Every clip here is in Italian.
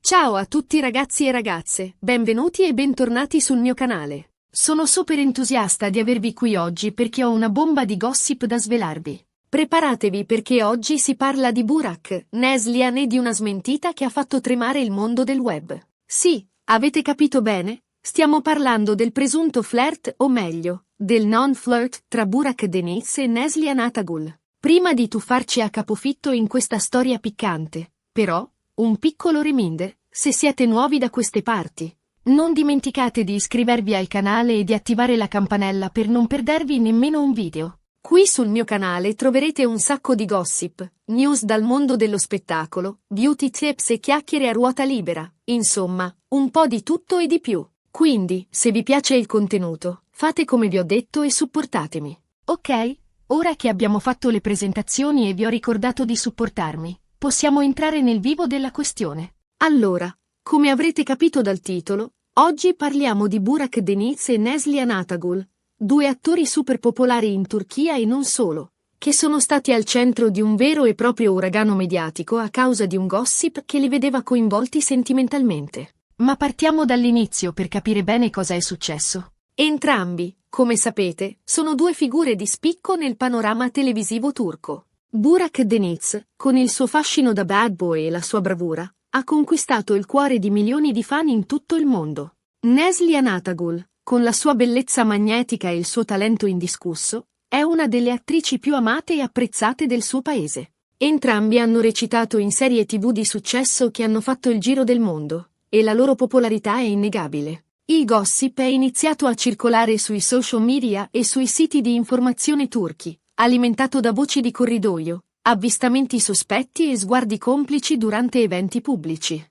Ciao a tutti ragazzi e ragazze, benvenuti e bentornati sul mio canale. Sono super entusiasta di avervi qui oggi perché ho una bomba di gossip da svelarvi. Preparatevi perché oggi si parla di Burak Neslihan e di una smentita che ha fatto tremare il mondo del web. Sì, avete capito bene? Stiamo parlando del presunto flirt, o meglio, del non-flirt tra Burak Deniz e Neslihan Atagul. Prima di tuffarci a capofitto in questa storia piccante, però, un piccolo reminder, se siete nuovi da queste parti. Non dimenticate di iscrivervi al canale e di attivare la campanella per non perdervi nemmeno un video. Qui sul mio canale troverete un sacco di gossip, news dal mondo dello spettacolo, beauty tips e chiacchiere a ruota libera, insomma, un po' di tutto e di più. Quindi, se vi piace il contenuto, fate come vi ho detto e supportatemi. Ok? Ora che abbiamo fatto le presentazioni e vi ho ricordato di supportarmi, possiamo entrare nel vivo della questione. Allora, come avrete capito dal titolo, oggi parliamo di Burak Deniz e Neslihan Atagul, due attori super popolari in Turchia e non solo, che sono stati al centro di un vero e proprio uragano mediatico a causa di un gossip che li vedeva coinvolti sentimentalmente. Ma partiamo dall'inizio per capire bene cosa è successo. Entrambi, come sapete, sono due figure di spicco nel panorama televisivo turco. Burak Deniz, con il suo fascino da bad boy e la sua bravura, ha conquistato il cuore di milioni di fan in tutto il mondo. Neslihan Atagul, con la sua bellezza magnetica e il suo talento indiscusso, è una delle attrici più amate e apprezzate del suo paese. Entrambi hanno recitato in serie TV di successo che hanno fatto il giro del mondo, e la loro popolarità è innegabile. Il gossip è iniziato a circolare sui social media e sui siti di informazione turchi, alimentato da voci di corridoio, avvistamenti sospetti e sguardi complici durante eventi pubblici.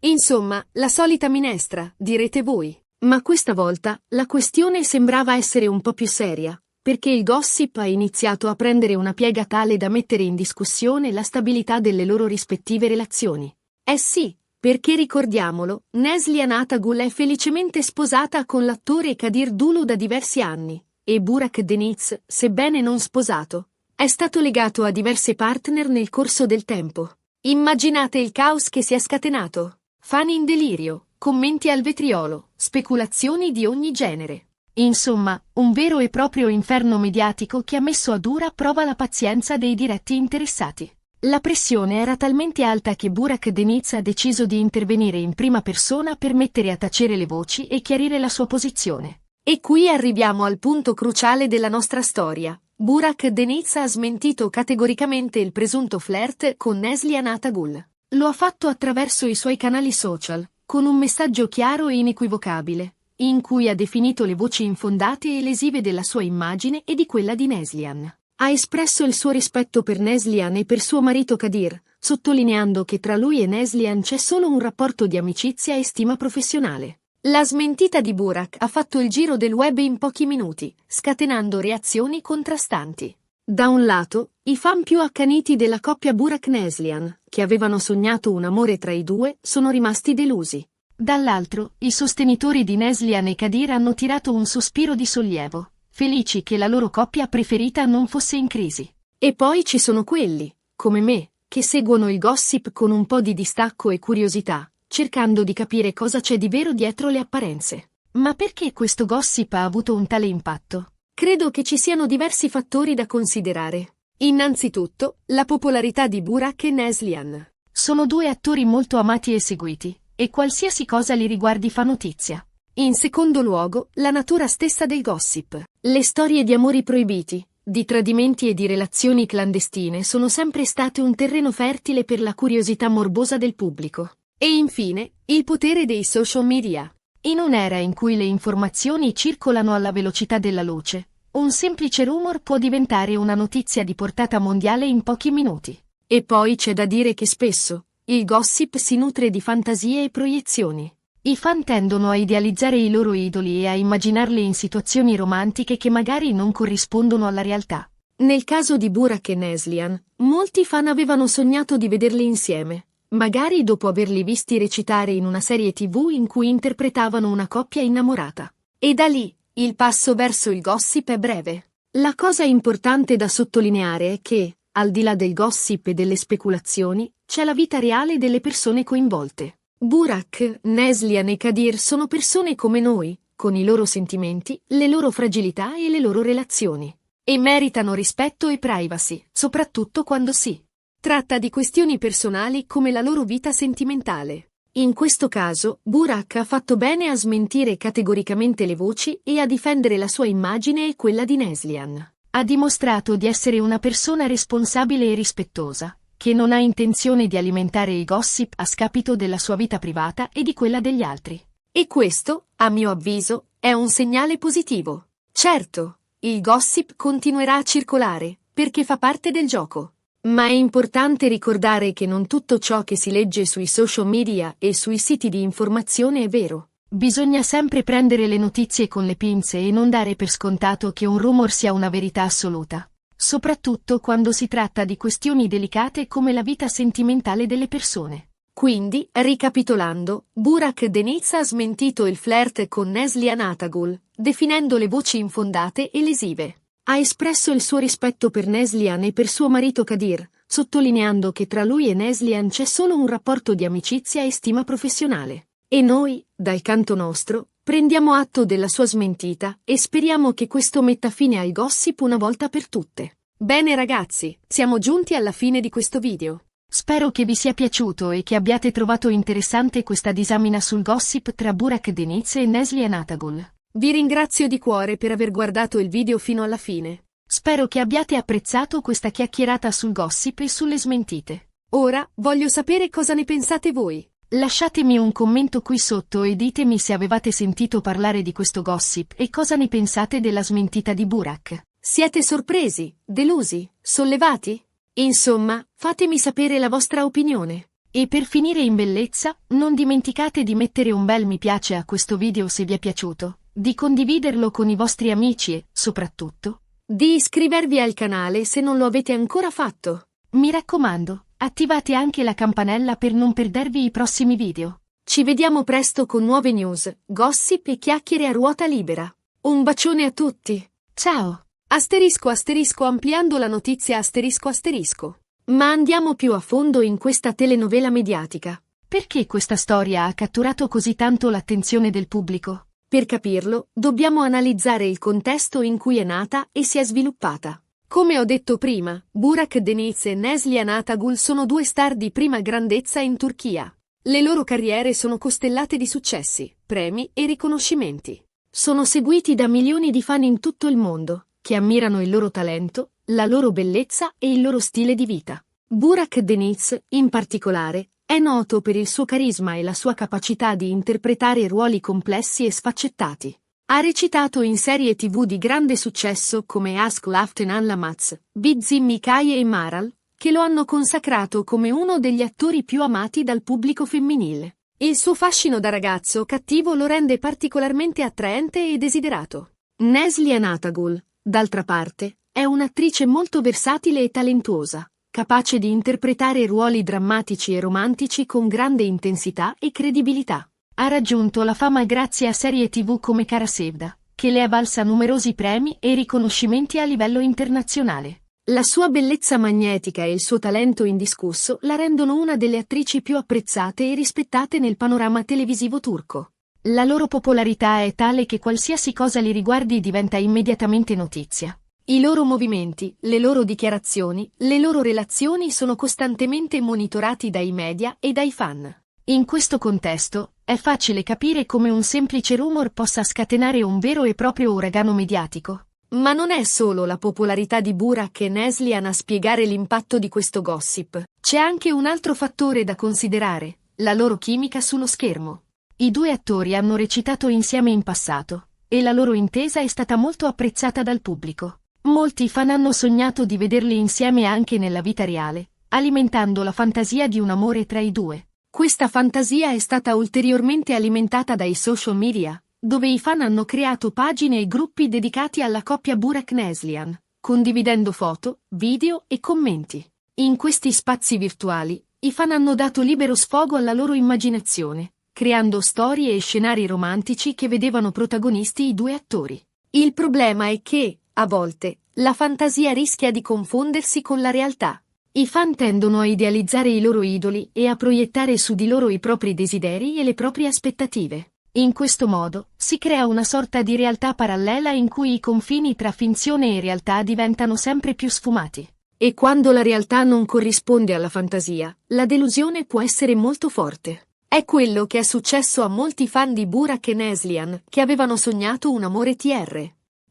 Insomma, la solita minestra, direte voi. Ma questa volta, la questione sembrava essere un po' più seria, perché il gossip ha iniziato a prendere una piega tale da mettere in discussione la stabilità delle loro rispettive relazioni. Eh sì, perché ricordiamolo, Neslihan Atagul è felicemente sposata con l'attore Kadir Dulu da diversi anni, e Burak Deniz, sebbene non sposato, è stato legato a diverse partner nel corso del tempo. Immaginate il caos che si è scatenato. Fan in delirio, commenti al vetriolo, speculazioni di ogni genere. Insomma, un vero e proprio inferno mediatico che ha messo a dura prova la pazienza dei diretti interessati. La pressione era talmente alta che Burak Deniz ha deciso di intervenire in prima persona per mettere a tacere le voci e chiarire la sua posizione. E qui arriviamo al punto cruciale della nostra storia. Burak Deniz ha smentito categoricamente il presunto flirt con Neslihan Atagul. Lo ha fatto attraverso i suoi canali social, con un messaggio chiaro e inequivocabile, in cui ha definito le voci infondate e lesive della sua immagine e di quella di Neslihan. Ha espresso il suo rispetto per Neslihan e per suo marito Kadir, sottolineando che tra lui e Neslihan c'è solo un rapporto di amicizia e stima professionale. La smentita di Burak ha fatto il giro del web in pochi minuti, scatenando reazioni contrastanti. Da un lato, i fan più accaniti della coppia Burak-Neslihan, che avevano sognato un amore tra i due, sono rimasti delusi. Dall'altro, i sostenitori di Neslihan e Kadir hanno tirato un sospiro di sollievo, felici che la loro coppia preferita non fosse in crisi. E poi ci sono quelli, come me, che seguono il gossip con un po' di distacco e curiosità, cercando di capire cosa c'è di vero dietro le apparenze. Ma perché questo gossip ha avuto un tale impatto? Credo che ci siano diversi fattori da considerare. Innanzitutto, la popolarità di Burak e Neslihan. Sono due attori molto amati e seguiti, e qualsiasi cosa li riguardi fa notizia. In secondo luogo, la natura stessa del gossip. Le storie di amori proibiti, di tradimenti e di relazioni clandestine sono sempre state un terreno fertile per la curiosità morbosa del pubblico. E infine, il potere dei social media. In un'era in cui le informazioni circolano alla velocità della luce, un semplice rumor può diventare una notizia di portata mondiale in pochi minuti. E poi c'è da dire che spesso, il gossip si nutre di fantasie e proiezioni. I fan tendono a idealizzare i loro idoli e a immaginarli in situazioni romantiche che magari non corrispondono alla realtà. Nel caso di Burak e Neslihan, molti fan avevano sognato di vederli insieme, magari dopo averli visti recitare in una serie TV in cui interpretavano una coppia innamorata. E da lì, il passo verso il gossip è breve. La cosa importante da sottolineare è che, al di là del gossip e delle speculazioni, c'è la vita reale delle persone coinvolte. Burak, Neslihan e Kadir sono persone come noi, con i loro sentimenti, le loro fragilità e le loro relazioni. E meritano rispetto e privacy, soprattutto quando si tratta di questioni personali come la loro vita sentimentale. In questo caso, Burak ha fatto bene a smentire categoricamente le voci e a difendere la sua immagine e quella di Neslihan. Ha dimostrato di essere una persona responsabile e rispettosa, che non ha intenzione di alimentare i gossip a scapito della sua vita privata e di quella degli altri. E questo, a mio avviso, è un segnale positivo. Certo, il gossip continuerà a circolare, perché fa parte del gioco. Ma è importante ricordare che non tutto ciò che si legge sui social media e sui siti di informazione è vero. Bisogna sempre prendere le notizie con le pinze e non dare per scontato che un rumor sia una verità assoluta. Soprattutto quando si tratta di questioni delicate come la vita sentimentale delle persone. Quindi, ricapitolando, Burak Deniz ha smentito il flirt con Neslihan Atagul, definendo le voci infondate e lesive. Ha espresso il suo rispetto per Neslihan e per suo marito Kadir, sottolineando che tra lui e Neslihan c'è solo un rapporto di amicizia e stima professionale. E noi, dal canto nostro, prendiamo atto della sua smentita e speriamo che questo metta fine al gossip una volta per tutte. Bene ragazzi, siamo giunti alla fine di questo video. Spero che vi sia piaciuto e che abbiate trovato interessante questa disamina sul gossip tra Burak Deniz e Neslihan Atagul. Vi ringrazio di cuore per aver guardato il video fino alla fine. Spero che abbiate apprezzato questa chiacchierata sul gossip e sulle smentite. Ora, voglio sapere cosa ne pensate voi. Lasciatemi un commento qui sotto e ditemi se avevate sentito parlare di questo gossip e cosa ne pensate della smentita di Burak. Siete sorpresi, delusi, sollevati? Insomma, fatemi sapere la vostra opinione. E per finire in bellezza, non dimenticate di mettere un bel mi piace a questo video se vi è piaciuto, di condividerlo con i vostri amici e, soprattutto, di iscrivervi al canale se non lo avete ancora fatto. Mi raccomando, attivate anche la campanella per non perdervi i prossimi video. Ci vediamo presto con nuove news, gossip e chiacchiere a ruota libera. Un bacione a tutti. Ciao! Asterisco ampliando la notizia asterisco. Ma andiamo più a fondo in questa telenovela mediatica. Perché questa storia ha catturato così tanto l'attenzione del pubblico? Per capirlo, dobbiamo analizzare il contesto in cui è nata e si è sviluppata. Come ho detto prima, Burak Deniz e Neslihan Atagul sono due star di prima grandezza in Turchia. Le loro carriere sono costellate di successi, premi e riconoscimenti. Sono seguiti da milioni di fan in tutto il mondo, che ammirano il loro talento, la loro bellezza e il loro stile di vita. Burak Deniz, in particolare, è noto per il suo carisma e la sua capacità di interpretare ruoli complessi e sfaccettati. Ha recitato in serie TV di grande successo come Ask Laften Anlamaz, Bizim Mikaye e Maral, che lo hanno consacrato come uno degli attori più amati dal pubblico femminile. Il suo fascino da ragazzo cattivo lo rende particolarmente attraente e desiderato. Neslihan Atagul, d'altra parte, è un'attrice molto versatile e talentuosa, capace di interpretare ruoli drammatici e romantici con grande intensità e credibilità. Ha raggiunto la fama grazie a serie TV come Kara Sevda, che le è valsa numerosi premi e riconoscimenti a livello internazionale. La sua bellezza magnetica e il suo talento indiscusso la rendono una delle attrici più apprezzate e rispettate nel panorama televisivo turco. La loro popolarità è tale che qualsiasi cosa li riguardi diventa immediatamente notizia. I loro movimenti, le loro dichiarazioni, le loro relazioni sono costantemente monitorati dai media e dai fan. In questo contesto, è facile capire come un semplice rumor possa scatenare un vero e proprio uragano mediatico. Ma non è solo la popolarità di Burak e Neslihan a spiegare l'impatto di questo gossip. C'è anche un altro fattore da considerare, la loro chimica sullo schermo. I due attori hanno recitato insieme in passato, e la loro intesa è stata molto apprezzata dal pubblico. Molti fan hanno sognato di vederli insieme anche nella vita reale, alimentando la fantasia di un amore tra i due. Questa fantasia è stata ulteriormente alimentata dai social media, dove i fan hanno creato pagine e gruppi dedicati alla coppia Burak-Neslihan, condividendo foto, video e commenti. In questi spazi virtuali, i fan hanno dato libero sfogo alla loro immaginazione, creando storie e scenari romantici che vedevano protagonisti i due attori. Il problema è che, a volte, la fantasia rischia di confondersi con la realtà. I fan tendono a idealizzare i loro idoli e a proiettare su di loro i propri desideri e le proprie aspettative. In questo modo, si crea una sorta di realtà parallela in cui i confini tra finzione e realtà diventano sempre più sfumati. E quando la realtà non corrisponde alla fantasia, la delusione può essere molto forte. È quello che è successo a molti fan di Burak e Neslihan, che avevano sognato un amore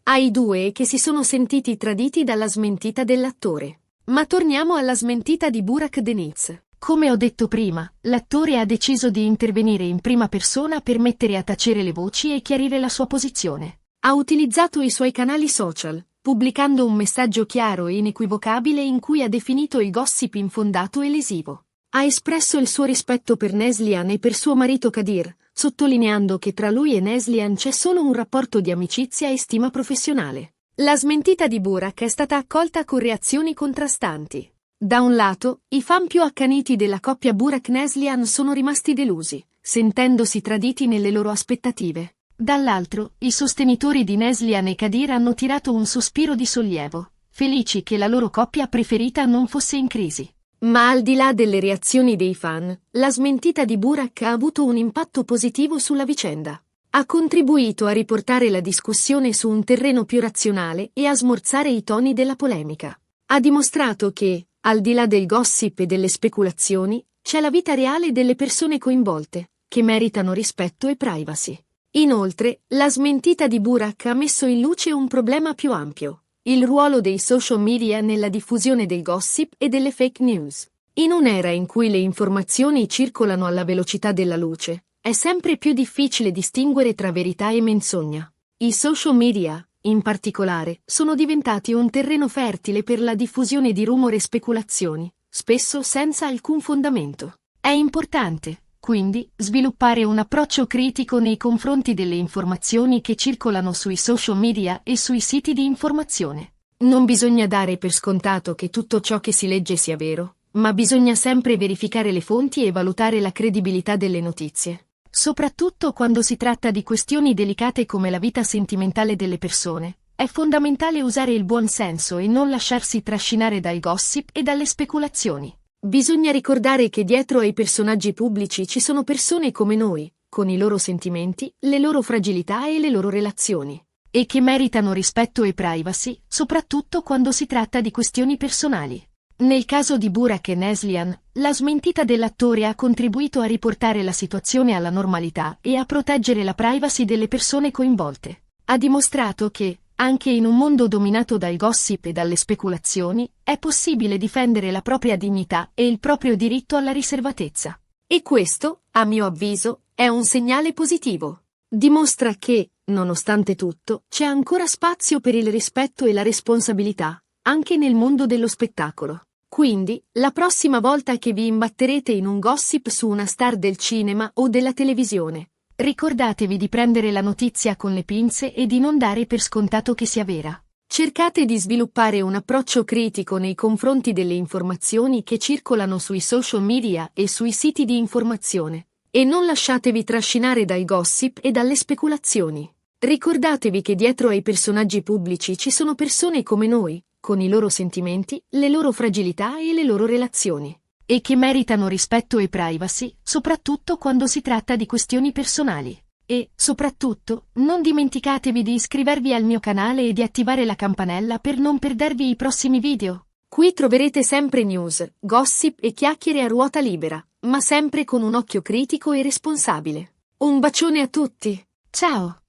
ai due e che si sono sentiti traditi dalla smentita dell'attore. Ma torniamo alla smentita di Burak Deniz. Come ho detto prima, l'attore ha deciso di intervenire in prima persona per mettere a tacere le voci e chiarire la sua posizione. Ha utilizzato i suoi canali social, pubblicando un messaggio chiaro e inequivocabile in cui ha definito il gossip infondato e lesivo. Ha espresso il suo rispetto per Neslihan e per suo marito Kadir, sottolineando che tra lui e Neslihan c'è solo un rapporto di amicizia e stima professionale. La smentita di Burak è stata accolta con reazioni contrastanti. Da un lato, i fan più accaniti della coppia Burak-Neslihan sono rimasti delusi, sentendosi traditi nelle loro aspettative. Dall'altro, i sostenitori di Neslihan e Kadir hanno tirato un sospiro di sollievo, felici che la loro coppia preferita non fosse in crisi. Ma al di là delle reazioni dei fan, la smentita di Burak ha avuto un impatto positivo sulla vicenda. Ha contribuito a riportare la discussione su un terreno più razionale e a smorzare i toni della polemica. Ha dimostrato che, al di là del gossip e delle speculazioni, c'è la vita reale delle persone coinvolte, che meritano rispetto e privacy. Inoltre, la smentita di Burak ha messo in luce un problema più ampio: il ruolo dei social media nella diffusione del gossip e delle fake news. In un'era in cui le informazioni circolano alla velocità della luce, è sempre più difficile distinguere tra verità e menzogna. I social media, in particolare, sono diventati un terreno fertile per la diffusione di rumori e speculazioni, spesso senza alcun fondamento. È importante, quindi, sviluppare un approccio critico nei confronti delle informazioni che circolano sui social media e sui siti di informazione. Non bisogna dare per scontato che tutto ciò che si legge sia vero, ma bisogna sempre verificare le fonti e valutare la credibilità delle notizie. Soprattutto quando si tratta di questioni delicate come la vita sentimentale delle persone, è fondamentale usare il buon senso e non lasciarsi trascinare dai gossip e dalle speculazioni. Bisogna ricordare che dietro ai personaggi pubblici ci sono persone come noi, con i loro sentimenti, le loro fragilità e le loro relazioni, e che meritano rispetto e privacy, soprattutto quando si tratta di questioni personali. Nel caso di Burak e Neslihan, la smentita dell'attore ha contribuito a riportare la situazione alla normalità e a proteggere la privacy delle persone coinvolte. Ha dimostrato che, anche in un mondo dominato dal gossip e dalle speculazioni, è possibile difendere la propria dignità e il proprio diritto alla riservatezza. E questo, a mio avviso, è un segnale positivo. Dimostra che, nonostante tutto, c'è ancora spazio per il rispetto e la responsabilità, anche nel mondo dello spettacolo. Quindi, la prossima volta che vi imbatterete in un gossip su una star del cinema o della televisione, ricordatevi di prendere la notizia con le pinze e di non dare per scontato che sia vera. Cercate di sviluppare un approccio critico nei confronti delle informazioni che circolano sui social media e sui siti di informazione, e non lasciatevi trascinare dai gossip e dalle speculazioni. Ricordatevi che dietro ai personaggi pubblici ci sono persone come noi, con i loro sentimenti, le loro fragilità e le loro relazioni, e che meritano rispetto e privacy, soprattutto quando si tratta di questioni personali. E, soprattutto, non dimenticatevi di iscrivervi al mio canale e di attivare la campanella per non perdervi i prossimi video. Qui troverete sempre news, gossip e chiacchiere a ruota libera, ma sempre con un occhio critico e responsabile. Un bacione a tutti! Ciao!